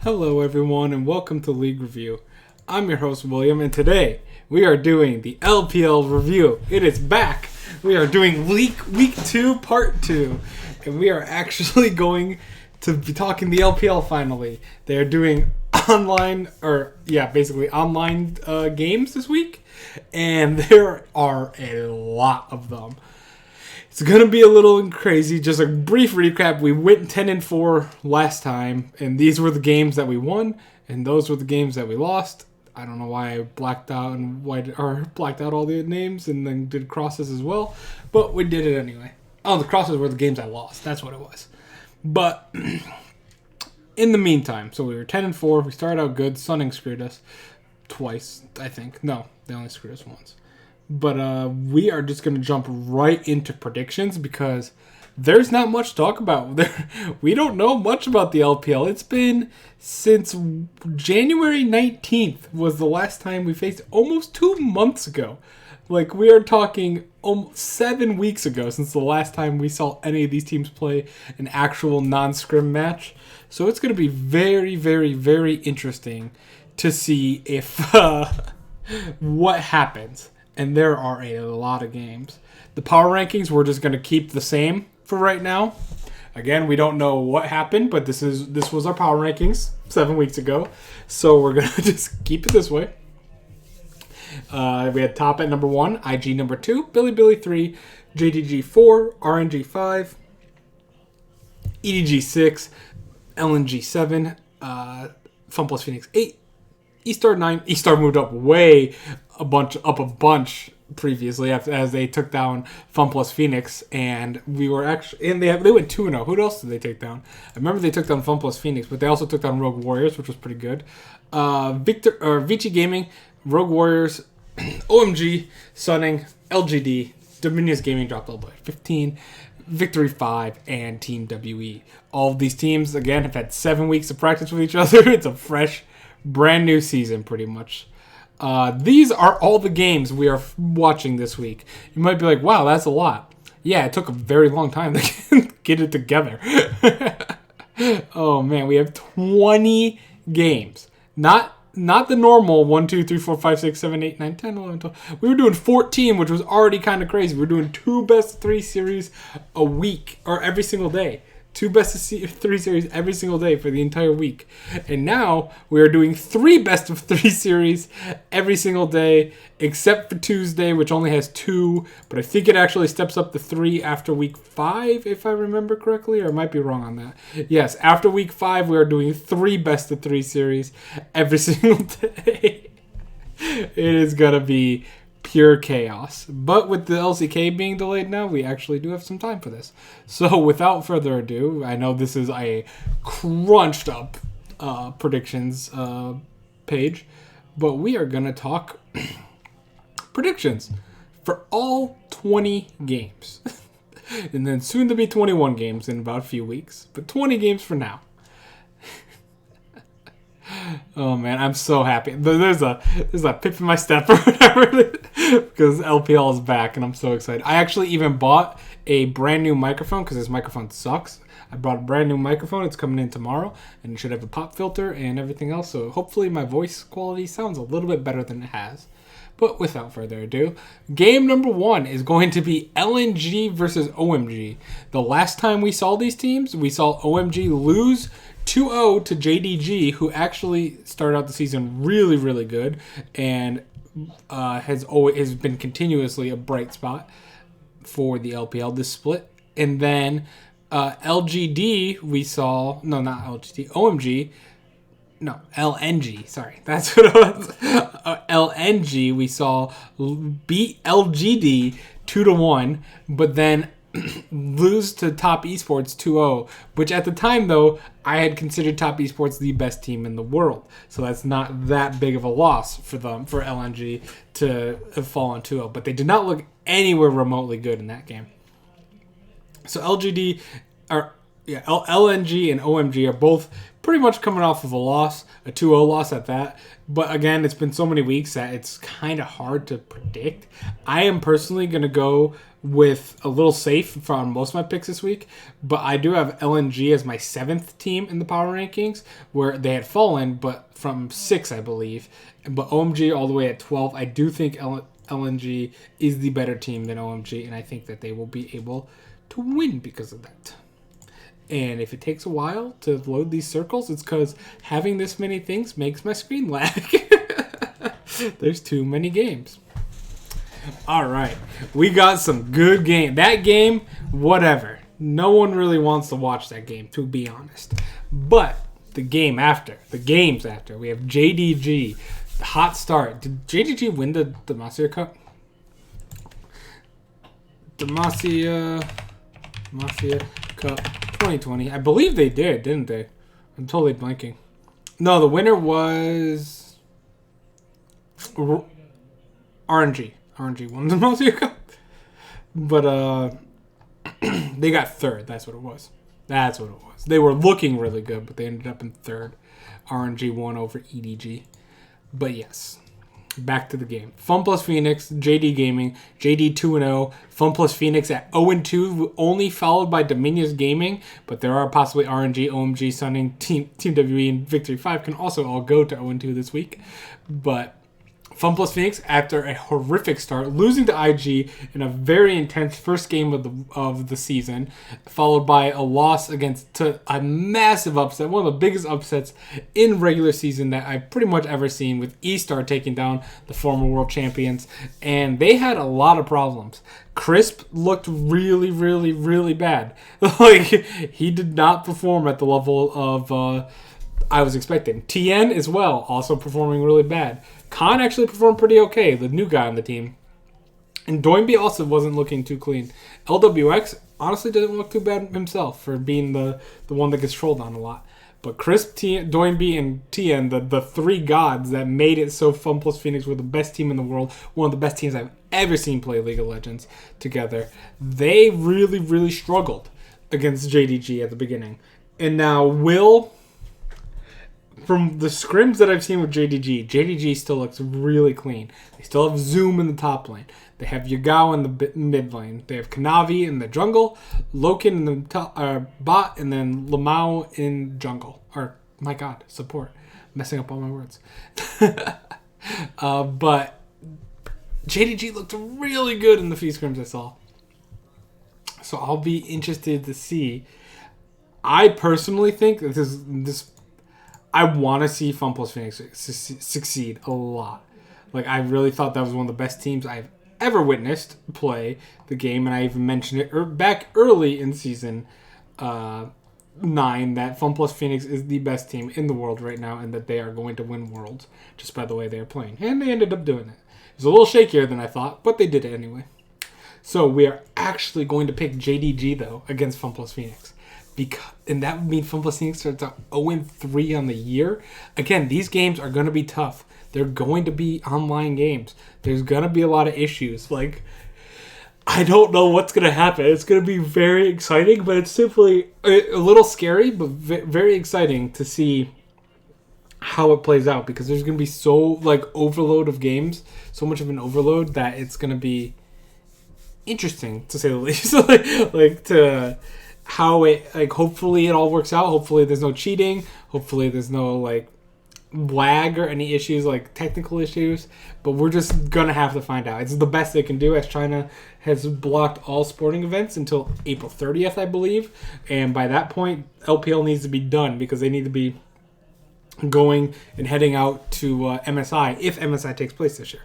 Hello everyone and welcome to League Review. I'm your host William and today we are doing the LPL review. It is back. We are doing week 2 part 2 and we are actually going to be talking the LPL finally. They are doing online games this week and there are a lot of them. It's going to be a little crazy. Just a brief recap. We went 10-4 last time, and these were the games that we won, and those were the games that we lost. I don't know why I blacked out all the names and then did crosses as well, but we did it anyway. Oh, the crosses were the games I lost. That's what it was. But in the meantime, so we were 10-4. We started out good. Sunning screwed us twice, I think. No, they only screwed us once. But we are just going to jump right into predictions because there's not much to talk about. We don't know much about the LPL. It's been since January 19th was the last time we faced, almost 2 months ago. Like, we are talking almost 7 weeks ago since the last time we saw any of these teams play an actual non-scrim match. So it's going to be very, very, very interesting to see if what happens. And there are a lot of games. The power rankings, we're just going to keep the same for right now. Again, we don't know what happened, but this was our power rankings 7 weeks ago. So we're going to just keep it this way. We had top at number 1, IG number 2, Billy 3, JDG 4, RNG 5, EDG 6, LNG 7, Fun Plus Phoenix 8, E-Star 9. E-Star moved up a bunch previously as they took down Fun Plus Phoenix, and we were actually they went 2-0. Who else did they take down? I remember they took down Fun Plus Phoenix, but they also took down Rogue Warriors, which was pretty good. Vici Gaming, Rogue Warriors, OMG, Sunning, LGD, Dominions Gaming dropped all the way 15. Victory 5, and Team WE. All of these teams, again, have had 7 weeks of practice with each other. It's a fresh, brand new season, pretty much. These are all the games we are watching this week. You might be like, wow, that's a lot. Yeah, it took a very long time to get it together. Oh, man, we have 20 games. Not the normal 1, 2, 3, 4, 5, 6, 7, 8, 9, 10, 11, 12. We were doing 14, which was already kind of crazy. We were doing 2 best of 3 series a week, or every single day. 2 best of 3 series every single day for the entire week. And now we are doing 3 best of 3 series every single day, except for Tuesday, which only has 2. But I think it actually steps up to 3 after week 5, if I remember correctly, or I might be wrong on that. Yes, after week 5, we are doing 3 best of 3 series every single day. It is going to be pure chaos. But with the LCK being delayed now, we actually do have some time for this. So without further ado, I know this is a crunched up predictions page, but we are going to talk predictions for all 20 games. And then soon to be 21 games in about a few weeks, but 20 games for now. Oh man, I'm so happy. There's a pip in my step or whatever because LPL is back and I'm so excited. I actually even bought a brand new microphone because this microphone sucks. I bought a brand new microphone. It's coming in tomorrow and it should have a pop filter and everything else. So hopefully my voice quality sounds a little bit better than it has. But without further ado, game number 1 is going to be LNG versus OMG. The last time we saw these teams, we saw OMG lose 2-0 to JDG, who actually started out the season really, really good and has been continuously a bright spot for the LPL this split. And then LGD, we saw... No, not LGD. OMG... No, LNG. Sorry, that's what it was. LNG, we saw beat LGD 2-1, but then lose to Top Esports 2-0, which at the time, though, I had considered Top Esports the best team in the world. So that's not that big of a loss for LNG to fall on 2-0. But they did not look anywhere remotely good in that game. So LNG and OMG are both pretty much coming off of a loss, a 2-0 loss at that. But again, it's been so many weeks that it's kind of hard to predict. I am personally going to go with a little safe from most of my picks this week, but I do have LNG as my 7th team in the power rankings, where they had fallen, but from 6, I believe. But OMG all the way at 12. I do think LNG is the better team than OMG, and I think that they will be able to win because of that. And if it takes a while to load these circles, it's because having this many things makes my screen lag. There's too many games. All right, we got some good game. That game, whatever. No one really wants to watch that game, to be honest. But the games after, we have JDG, the hot start. Did JDG win the Demacia Cup? Demacia Cup 2020. I believe they did, didn't they? I'm totally blanking. No, the winner was RNG. RNG won the Demacia Cup. But they got 3rd. That's what it was. They were looking really good, but they ended up in 3rd. RNG won over EDG. But yes, back to the game. Fun plus Phoenix, JD Gaming, JD 2-0. Fun plus Phoenix at 0-2, only followed by Dominions Gaming. But there are possibly RNG, OMG, Sunning, Team WE, and Victory 5 can also all go to 0-2 this week. But Fun plus Phoenix, after a horrific start, losing to IG in a very intense first game of the season, followed by a loss to a massive upset, one of the biggest upsets in regular season that I've pretty much ever seen, with E-Star taking down the former world champions. And they had a lot of problems. Crisp looked really, really, really bad. He did not perform at the level of I was expecting. TN as well, also performing really bad. Khan actually performed pretty okay, the new guy on the team. And Doinby also wasn't looking too clean. LWX honestly didn't look too bad himself for being the one that gets trolled on a lot. But Crisp, Doinby, and TN, the 3 gods that made it so Fun plus Phoenix were the best team in the world, one of the best teams I've ever seen play League of Legends together, they really, really struggled against JDG at the beginning. And now from the scrims that I've seen with JDG still looks really clean. They still have Zoom in the top lane. They have Yagao in the mid lane. They have Kanavi in the jungle, Loken in the bot, and then Lamau in jungle. Or, my god, support. Messing up all my words. But JDG looked really good in the few scrims I saw. So I'll be interested to see. I personally think that this I want to see Fun plus Phoenix succeed a lot. I really thought that was one of the best teams I've ever witnessed play the game, and I even mentioned it back early in Season 9 that Fun plus Phoenix is the best team in the world right now, and that they are going to win Worlds just by the way they are playing. And they ended up doing it. It was a little shakier than I thought, but they did it anyway. So we are actually going to pick JDG, though, against Fun plus Phoenix. And that would mean Fun plus Phoenix starts out 0-3 on the year. Again, these games are going to be tough. They're going to be online games. There's going to be a lot of issues. I don't know what's going to happen. It's going to be very exciting, but it's simply a little scary, but very exciting to see how it plays out, because there's going to be so overload of games, so much of an overload that it's going to be interesting, to say the least. To how it hopefully it all works out. Hopefully there's no cheating. Hopefully there's no lag or any issues, technical issues. But we're just gonna have to find out. It's the best they can do, as China has blocked all sporting events until April 30th, I believe. And by that point, LPL needs to be done, because they need to be going and heading out to MSI, if MSI takes place this year.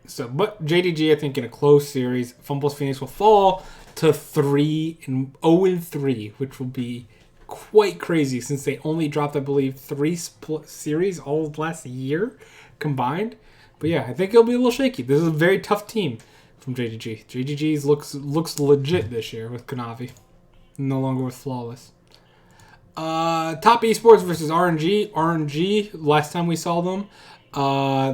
So, but JDG, I think in a close series, Fun plus Phoenix will fall to 0-3, which will be quite crazy, since they only dropped, I believe, 3 series all last year combined. But yeah, I think it'll be a little shaky. This is a very tough team from JDG. JDG looks legit this year with Kanavi, no longer with Flawless. Top Esports versus RNG. RNG, last time we saw them,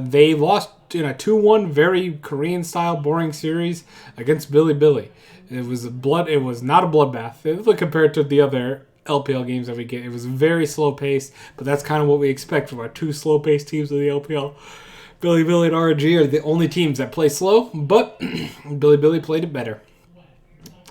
they lost in a 2-1 very Korean-style boring series against Billy. It was not a bloodbath compared to the other LPL games that we get. It was very slow-paced, but that's kind of what we expect from our 2 slow-paced teams of the LPL. Billy Billy and RNG are the only teams that play slow, but Billy Billy played it better.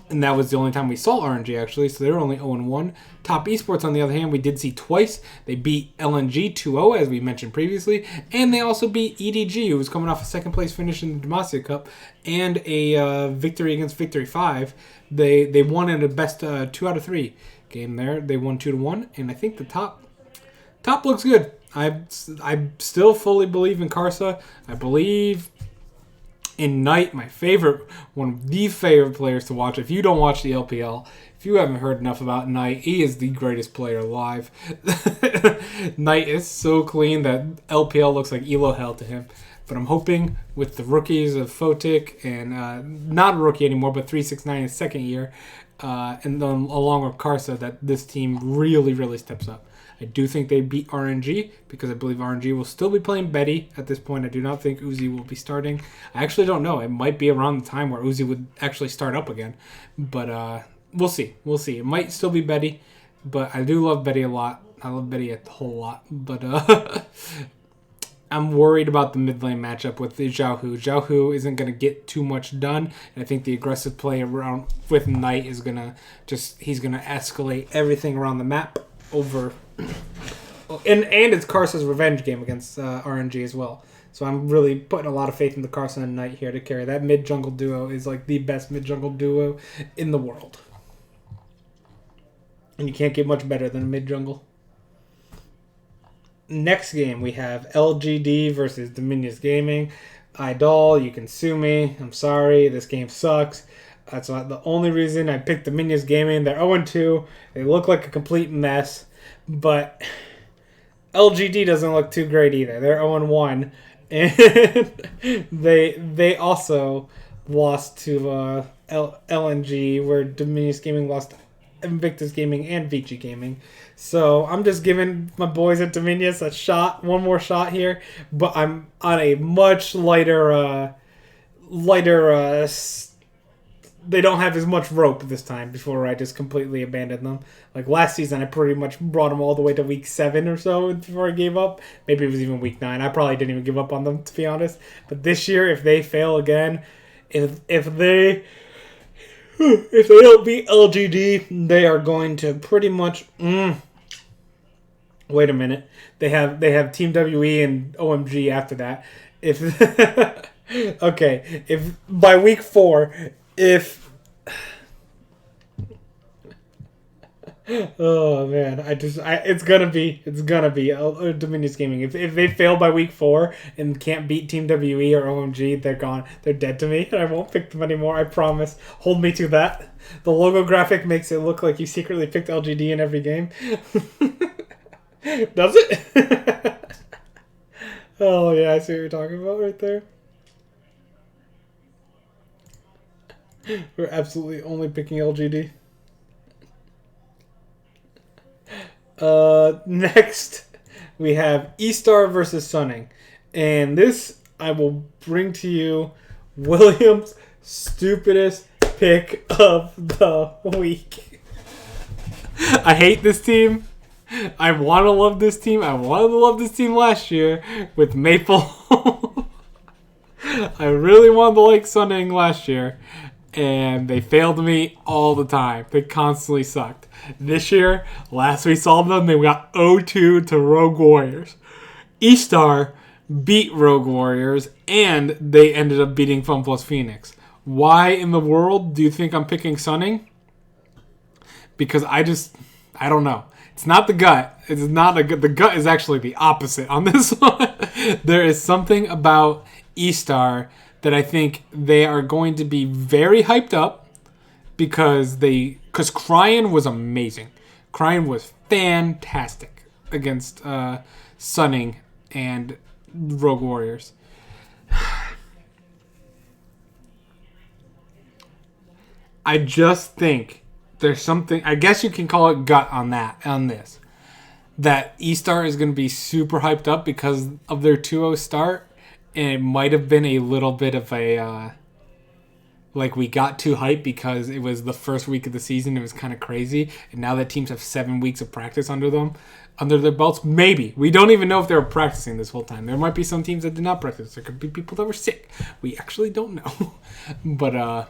And that was the only time we saw RNG, actually, so they were only 0-1. Top Esports, on the other hand, we did see twice. They beat LNG 2-0, as we mentioned previously, and they also beat EDG, who was coming off a second-place finish in the Demacia Cup, and a victory against Victory 5. They won in a best 2 out of 3 game there. They won 2-1, and I think the top looks good. I still fully believe in Karsa. I believe in Knight, my favorite, one of the favorite players to watch. If you don't watch the LPL, if you haven't heard enough about Knight, he is the greatest player alive. Knight is so clean that LPL looks like Elo hell to him. But I'm hoping with the rookies of Fotic and not a rookie anymore, but 369 in his second year, and then along with Karsa, that this team really, really steps up. I do think they beat RNG because I believe RNG will still be playing Betty at this point. I do not think Uzi will be starting. I actually don't know. It might be around the time where Uzi would actually start up again. But we'll see. We'll see. It might still be Betty, but I do love Betty a lot. I love Betty a whole lot. But I'm worried about the mid lane matchup with the Xiaohu. Xiaohu isn't going to get too much done. And I think the aggressive play around with Knight is going to he's going to escalate everything around the map over. And it's Karsa's revenge game against RNG as well. So I'm really putting a lot of faith in the Karsa and Knight here to carry. That mid-jungle duo is like the best mid-jungle duo in the world. And you can't get much better than a mid-jungle. Next game, we have LGD versus Dominions Gaming. Idol, you can sue me. I'm sorry. This game sucks. That's the only reason I picked Dominions Gaming. They're 0-2. They look like a complete mess. But LGD doesn't look too great either. They're 0-1. And they also lost to LNG, where Dominions Gaming lost to Invictus Gaming and Vici Gaming. So I'm just giving my boys at Dominions a shot, one more shot here. But I'm on a much lighter they don't have as much rope this time before I just completely abandoned them. Like last season, I pretty much brought them all the way to week 7 or so before I gave up. Maybe it was even week 9. I probably didn't even give up on them, to be honest. But this year, if they fail again, if they don't beat LGD, they are going to pretty much. Wait a minute. They have Team WE and OMG after that. If okay, if by week 4. Oh man, it's gonna be Dominions Gaming. If they fail by week 4 and can't beat Team WE or OMG, they're gone. They're dead to me, and I won't pick them anymore. I promise. Hold me to that. The logo graphic makes it look like you secretly picked LGD in every game. Does it? Oh yeah, I see what you're talking about right there. We're absolutely only picking LGD. Next, we have E-Star versus Sunning. And this, I will bring to you William's stupidest pick of the week. I hate this team. I want to love this team. I wanted to love this team last year with Maple. I really wanted to like Sunning last year. And they failed me all the time. They constantly sucked. This year, last we saw them, they got 0-2 to Rogue Warriors. E-Star beat Rogue Warriors, and they ended up beating Fun Plus Phoenix. Why in the world do you think I'm picking Sunning? Because I don't know. It's not the gut. It's not the gut. The gut is actually the opposite on this one. There is something about E-Star that I think they are going to be very hyped up because Cryan was amazing. Cryan was fantastic against Sunning and Rogue Warriors. I just think there's something, I guess you can call it gut on this. That E-Star is going to be super hyped up because of their 2-0 start. And it might have been a little bit of a like we got too hyped because it was the first week of the season. It was kind of crazy, and now that teams have 7 weeks of practice under their belts. Maybe we don't even know if they were practicing this whole time. There might be some teams that did not practice. There could be people that were sick. We actually don't know. But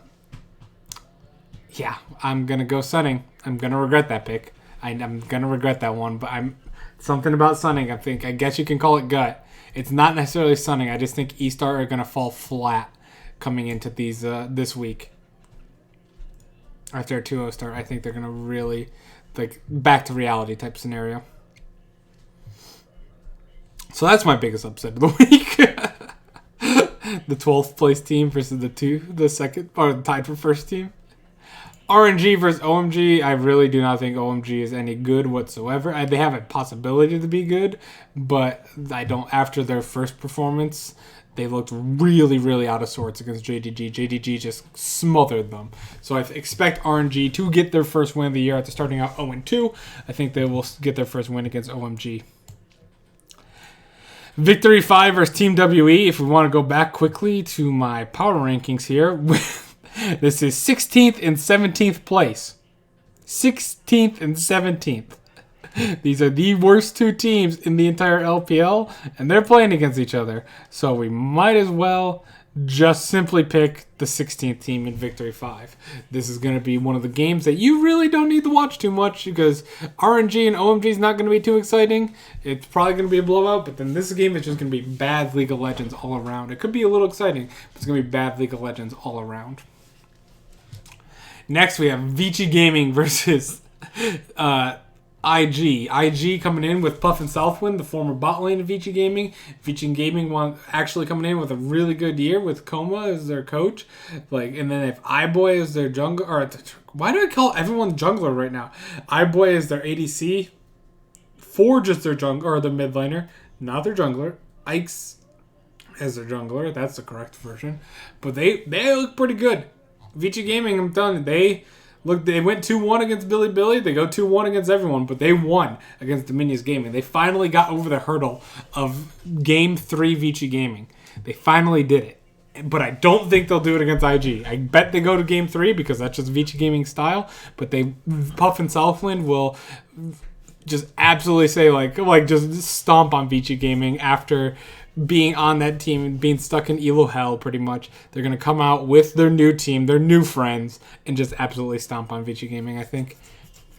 yeah, I'm gonna go Sunning. I'm gonna regret that pick. I'm gonna regret that one. But I'm something about Sunning. I guess you can call it gut. It's not necessarily Sunning. I just think E-Star are gonna fall flat coming into these this week. After a 2-0 start, I think they're going to really, like, back to reality type scenario. So that's my biggest upset of the week. The 12th place team versus the second, or tied for first team. RNG versus OMG. I really do not think OMG is any good whatsoever. They have a possibility to be good, but I don't. After their first performance, they looked really, really out of sorts against JDG. JDG just smothered them. So I expect RNG to get their first win of the year after starting out 0-2. I think they will get their first win against OMG. Victory 5 versus Team WE. If we want to go back quickly to my power rankings here, this is 16th and 17th place. 16th and 17th. These are the worst two teams in the entire LPL, and they're playing against each other. So we might as well just simply pick the 16th team in Victory 5. This is going to be one of the games that you really don't need to watch too much because RNG and OMG is not going to be too exciting. It's probably going to be a blowout, but then this game is just going to be bad League of Legends all around. It could be a little exciting, but it's going to be bad League of Legends all around. Next, we have Vici Gaming versus IG. IG coming in with Puff and Southwind, the former bot lane of Vici Gaming. Vici Gaming actually coming in with a really good year with Koma as their coach. And then if iBoy is their jungler, or why do I call everyone jungler right now? iBoy is their ADC. Forge is their jungler, or their mid laner, not their jungler. Ike's as their jungler, that's the correct version. But they look pretty good. Vici Gaming, I'm telling you, they went 2-1 against Billy. They go 2-1 against everyone, but they won against Dominions Gaming. They finally got over the hurdle of Game 3 Vici Gaming. They finally did it. But I don't think they'll do it against IG. I bet they go to Game 3 because that's just Vici Gaming style. But Puff and Southwind will just absolutely say, just stomp on Vici Gaming after being on that team and being stuck in Elo hell pretty much. They're going to come out with their new team, their new friends, and just absolutely stomp on Vici Gaming, I think.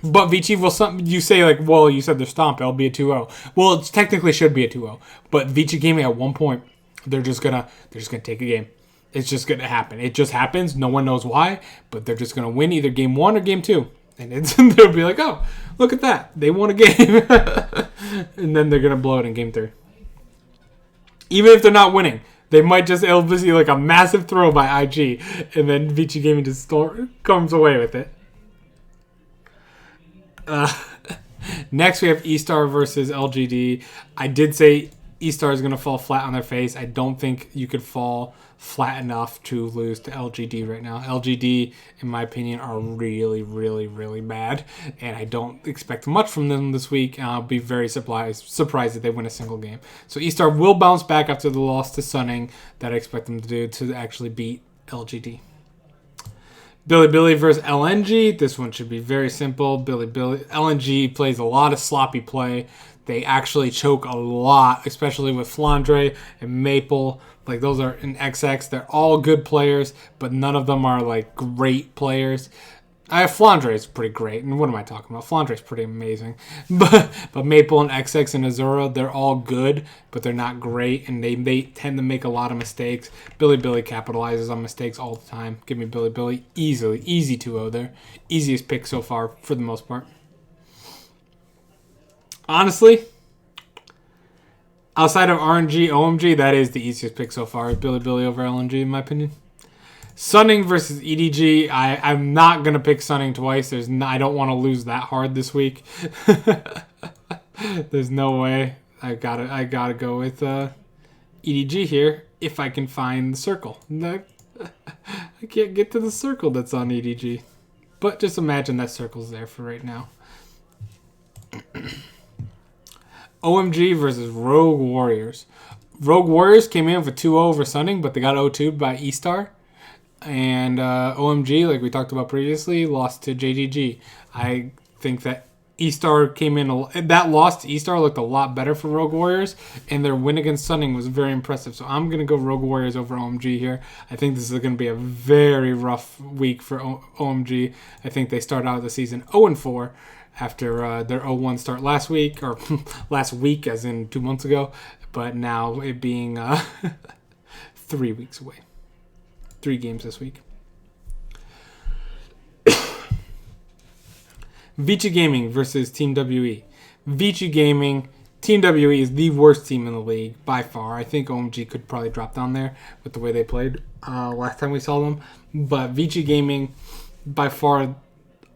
But Vici will you say you said they're stomp, it'll be a 2-0. Well, it technically should be a 2-0. But Vici Gaming at one point, they're just gonna take a game. It's just gonna happen. It just happens. No one knows why, but they're just gonna win either game 1 or game 2. And they'll be like, oh, look at that. They won a game. And then they're gonna blow it in game 3. Even if they're not winning, they might it'll be like a massive throw by IG, and then Vici Gaming just comes away with it. Next, we have E-Star versus LGD. I did say E-Star is going to fall flat on their face. I don't think you could fall flat enough to lose to LGD right now. LGD, in my opinion, are really, really, really bad, and I don't expect much from them this week. I'll be very surprised if they win a single game. So E-Star will bounce back after the loss to Sunning that I expect them to do to actually beat LGD. Billy versus LNG. This one should be very simple. LNG plays a lot of sloppy play. They actually choke a lot, especially with Flandre and Maple. Those are in XX. They're all good players, but none of them are great players. Flandre is pretty great, and what am I talking about? Flandre is pretty amazing. But Maple and XX and Azura, they're all good, but they're not great, and they tend to make a lot of mistakes. Billy capitalizes on mistakes all the time. Give me Billy easily. Easy 2-0 there. Easiest pick so far for the most part. Honestly, outside of RNG, OMG, that is the easiest pick so far. Billy over LNG, in my opinion. Sunning versus EDG. I'm not going to pick Sunning twice. I don't want to lose that hard this week. There's no way. I gotta go with EDG here if I can find the circle. I can't get to the circle that's on EDG. But just imagine that circle's there for right now. OMG versus Rogue Warriors. Rogue Warriors came in for 2-0 over Sunning, but they got 0-2'd by E-Star. And OMG, like we talked about previously, lost to JGG. I think that E-Star came in. That loss to E-Star looked a lot better for Rogue Warriors, and their win against Sunning was very impressive. So I'm going to go Rogue Warriors over OMG here. I think this is going to be a very rough week for OMG. I think they start out the season 0-4 after their 0-1 start last week, or last week as in 2 months ago, but now it being 3 weeks away. 3 games this week. Vici Gaming versus Team WE. Vici Gaming, Team WE is the worst team in the league by far. I think OMG could probably drop down there with the way they played last time we saw them. But Vici Gaming, by far,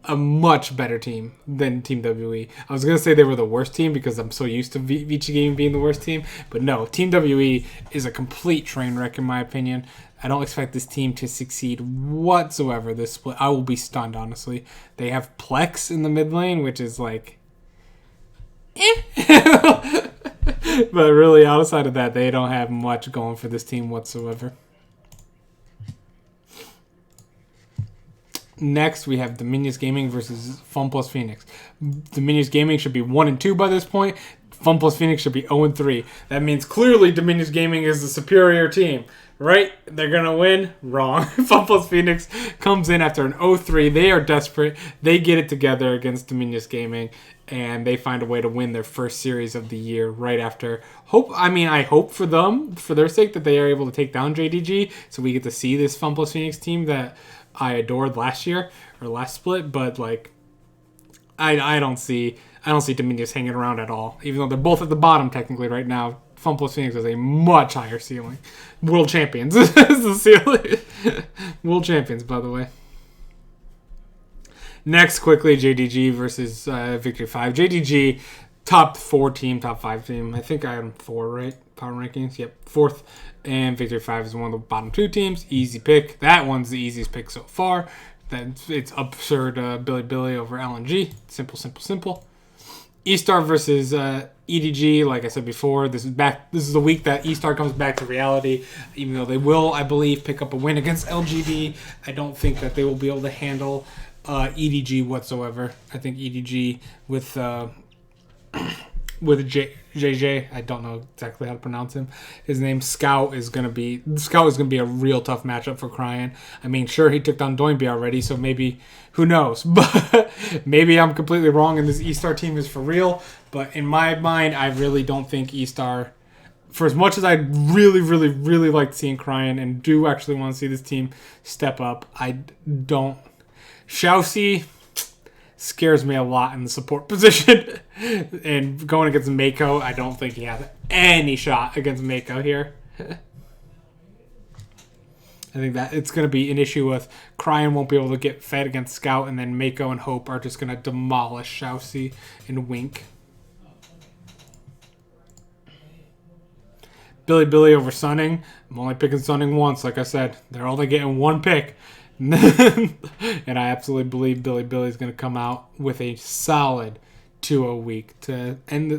a much better team than Team WE. I was going to say they were the worst team because I'm so used to Vici Gaming being the worst team. But no, Team WE is a complete train wreck in my opinion. I don't expect this team to succeed whatsoever this split. I will be stunned, honestly. They have Plex in the mid lane, which is like... But really, outside of that, they don't have much going for this team whatsoever. Next, we have Dominius Gaming versus Fun Plus Phoenix. Dominius Gaming should be 1-2 by this point. Fun Plus Phoenix should be 0-3. That means clearly Dominius Gaming is the superior team. Right? They're going to win? Wrong. Fun Plus Phoenix comes in after an 0-3. They are desperate. They get it together against Dominius Gaming, and they find a way to win their first series of the year right after. I hope for them, for their sake, that they are able to take down JDG, so we get to see this Fun Plus Phoenix team that I adored last year, or last split, but, like, I don't see Dominius hanging around at all, even though they're both at the bottom technically right now. Fun Plus Phoenix has a much higher ceiling. World champions is the ceiling. World champions, by the way. Next, quickly, JDG versus Victory 5. JDG, top 4 team, top 5 team. I think I am 4, right? Power rankings. Yep, 4th. And Victory 5 is one of the bottom 2 teams. Easy pick. That one's the easiest pick so far. It's absurd Billy over LNG. Simple, simple, simple. E-Star versus EDG, like I said before, this is the week that E-Star comes back to reality. Even though they will, I believe, pick up a win against LGD, I don't think that they will be able to handle EDG whatsoever. I think EDG with JJ, I don't know exactly how to pronounce him. His name Scout is gonna be a real tough matchup for Cryan. I mean, sure, he took down Doinby already, so maybe, who knows? But maybe I'm completely wrong and this E-Star team is for real. But in my mind, I really don't think E-Star, for as much as I really, really, really like seeing Cryan and do actually want to see this team step up, I don't. Xiaoxi scares me a lot in the support position. And going against Mako, I don't think he has any shot against Mako here. I think that it's going to be an issue with Cryan won't be able to get fed against Scout, and then Mako and Hope are just going to demolish Xiaoxi and Wink. Billy over Sunning. I'm only picking Sunning once, like I said. They're only getting 1 pick. And I absolutely believe Billy is going to come out with a solid 2-0 week to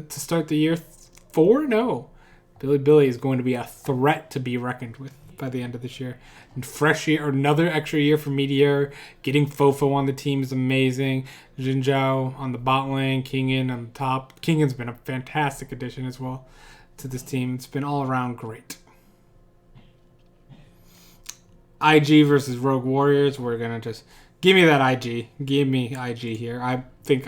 start the year 4. No, Billy is going to be a threat to be reckoned with by the end of this year. And fresh year, or another extra year for Meteor. Getting Fofo on the team is amazing. Jinzhao on the bot lane, Kingen on the top. Kingen's been a fantastic addition as well to this team. It's been all around great. IG versus Rogue Warriors. We're gonna just give me that IG. Give me IG here. I think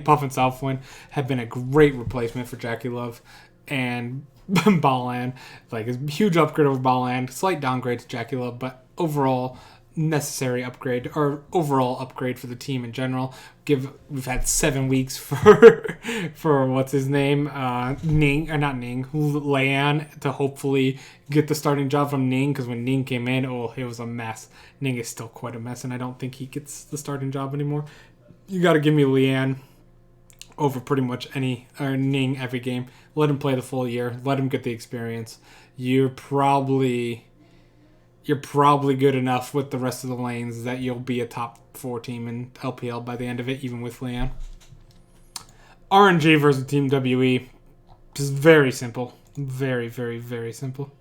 Puff and Southwind have been a great replacement for Jackie Love and Balan. Like a huge upgrade over Balan. Slight downgrade to Jackie Love, but overall necessary upgrade, or overall upgrade for the team in general. We've had 7 weeks for what's his name, Lan, to hopefully get the starting job from Ning, because when Ning came in, it was a mess. Ning is still quite a mess, and I don't think he gets the starting job anymore. You got to give me Lian over pretty much Ning every game. Let him play the full year. Let him get the experience. You're probably good enough with the rest of the lanes that you'll be a top 4 team in LPL by the end of it, even with Lian. RNG versus Team WE. Just very simple. Very, very, very simple.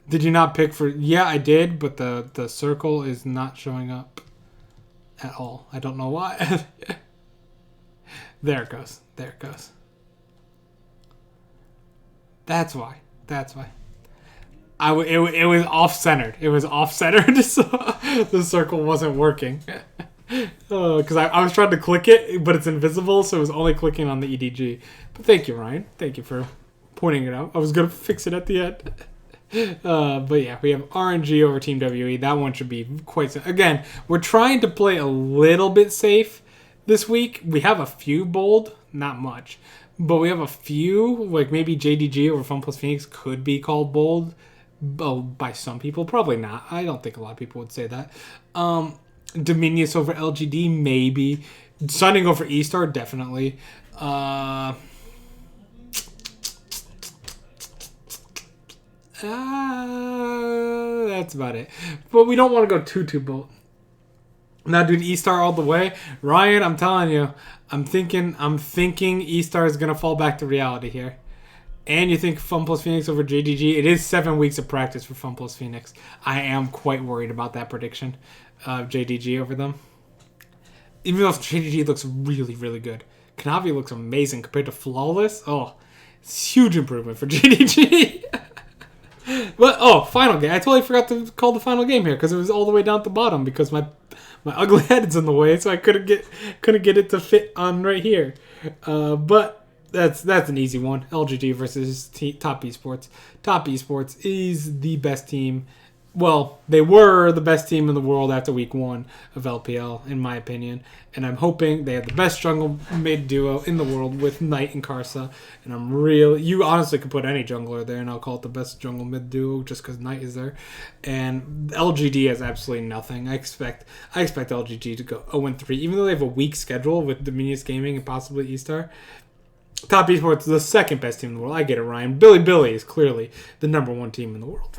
Did you not pick for... Yeah, I did, but the circle is not showing up at all. I don't know why. There it goes. There it goes. That's why. That's why. It was off-centered. It was off-centered, so the circle wasn't working. Because I was trying to click it, but it's invisible, so it was only clicking on the EDG. But thank you, Ryan. Thank you for pointing it out. I was going to fix it at the end. But yeah, we have RNG over Team WE. That one should be quite... Again, we're trying to play a little bit safe this week. We have a few bold, not much. But we have a few, like maybe JDG over Fun Plus Phoenix could be called bold by some people. Probably not. I don't think a lot of people would say that. Dominius over LGD, maybe. Sunning over E-Star, definitely. That's about it. But we don't want to go too bold. Now, dude, E-Star all the way. Ryan, I'm telling you, I'm thinking E-Star is going to fall back to reality here. And you think Fun Plus Phoenix over JDG. It is 7 weeks of practice for Fun Plus Phoenix. I am quite worried about that prediction of JDG over them. Even though JDG looks really, really good. Kanavi looks amazing compared to Flawless. Oh, it's huge improvement for JDG. But, final game. I totally forgot to call the final game here because it was all the way down at the bottom because my ugly head's in the way, so I couldn't get it to fit on right here. But that's an easy one. LGD versus Top Esports. Top Esports is the best team. Well, they were the best team in the world after week 1 of LPL, in my opinion. And I'm hoping they have the best jungle mid duo in the world with Knight and Karsa. And you honestly could put any jungler there, and I'll call it the best jungle mid duo just because Knight is there. And LGD has absolutely nothing. I expect LGD to go 0-3, even though they have a weak schedule with Dominius Gaming and possibly E-Star. Top Esports is the second best team in the world. I get it, Ryan. Billy is clearly the number 1 team in the world.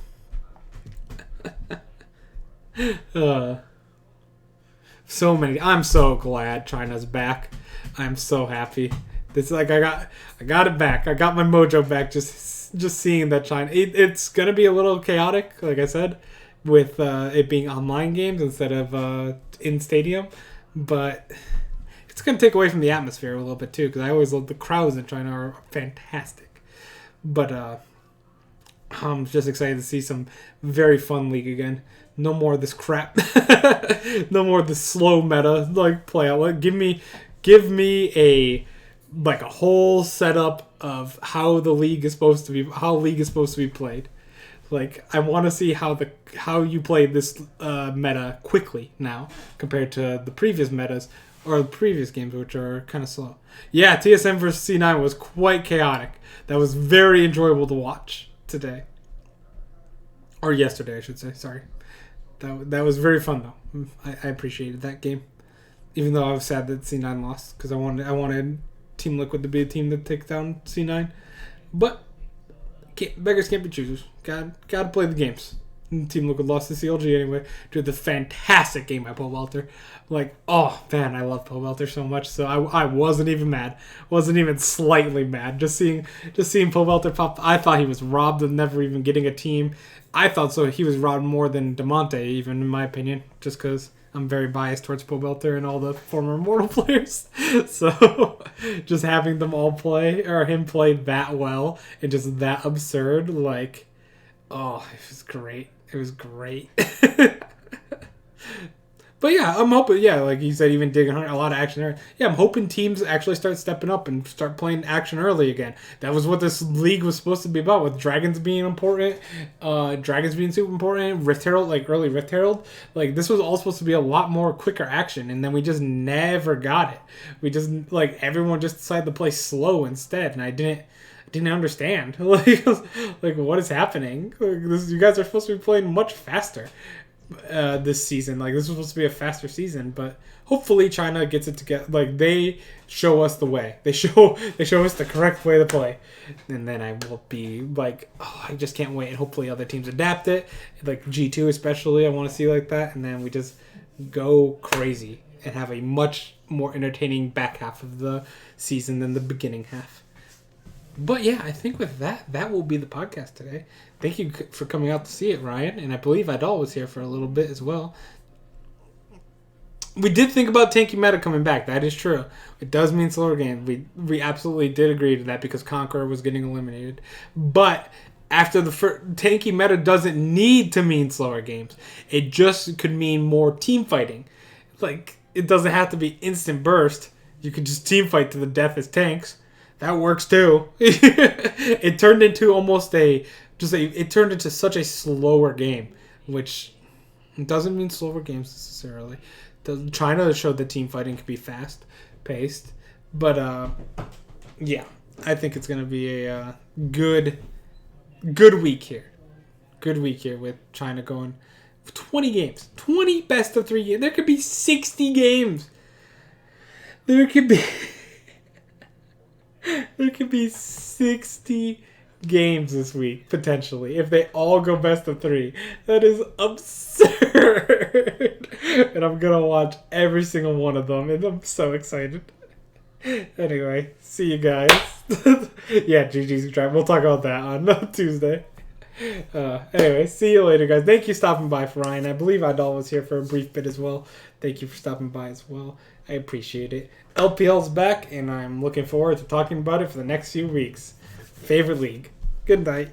So many. I'm so glad China's back. I'm so happy. It's like I got it back. I got my mojo back. Just seeing that China. It's gonna be a little chaotic, like I said, with it being online games instead of in stadium, but it's gonna take away from the atmosphere a little bit too. Because I always love the crowds in China are fantastic, but I'm just excited to see some very fun league again. No more of this crap. No more of this slow meta like play out. Like, give me a whole setup of how the league is supposed to be played. Like, I want to see how you play this meta quickly now compared to the previous metas or the previous games, which are kind of slow. Yeah, TSM versus C9 was quite chaotic. That was very enjoyable to watch today. Or yesterday, I should say. Sorry. That was very fun, though. I appreciated that game. Even though I was sad that C9 lost, because I wanted Team Liquid to be a team that takes down C9. But beggars can't be choosers. Gotta play the games. And Team Liquid lost to CLG anyway. Did the fantastic game by Pobelter. Like, oh man, I love Pobelter so much. So I wasn't even mad. Wasn't even slightly mad. Just seeing Pobelter pop. I thought he was robbed of never even getting a team. I thought so. He was robbed more than Demonte, even in my opinion, just because I'm very biased towards Pobelter and all the former Immortal players. So just having them all play, or him play that well and just that absurd, like, oh, it was great. It was great. But yeah, I'm hoping, like you said, even digging a lot of action there. Yeah, I'm hoping teams actually start stepping up and start playing action early again. That was what this league was supposed to be about, with Dragons being important, Dragons being super important, Rift Herald, like early Rift Herald. Like, this was all supposed to be a lot more quicker action, and then we just never got it. We just, like, everyone just decided to play slow instead, and I didn't understand. like what is happening? You guys are supposed to be playing much faster this season. Like, this was supposed to be a faster season, but hopefully China gets it together. Like, they show us the way. They show us the correct way to play, and then I will be like, oh, I just can't wait. And hopefully other teams adapt it, like G2 especially. I want to see like that, and then we just go crazy and have a much more entertaining back half of the season than the beginning half. But yeah, I think with that will be the podcast today. Thank you for coming out to see it, Ryan. And I believe Idol was here for a little bit as well. We did think about Tanky Meta coming back. That is true. It does mean slower games. We absolutely did agree to that because Conqueror was getting eliminated. But after the first, Tanky Meta doesn't need to mean slower games. It just could mean more team fighting. Like, it doesn't have to be instant burst. You could just team fight to the death as tanks. That works too. It turned into almost it turned into such a slower game, which doesn't mean slower games necessarily. China showed that team fighting can be fast paced, but yeah, I think it's gonna be a good week here. Good week here with China going 20 games, 20 best of 3 games. There could be 60 games. There could be there could be 60 games this week, potentially, if they all go best of 3. That is absurd. And I'm going to watch every single one of them, and I'm so excited. Anyway, see you guys. Yeah, GG's Drive. We'll talk about that on Tuesday. Anyway, see you later, guys. Thank you for stopping by for Ryan. I believe Idol was here for a brief bit as well. Thank you for stopping by as well. I appreciate it. LPL's back, and I'm looking forward to talking about it for the next few weeks. Favorite league. Good night.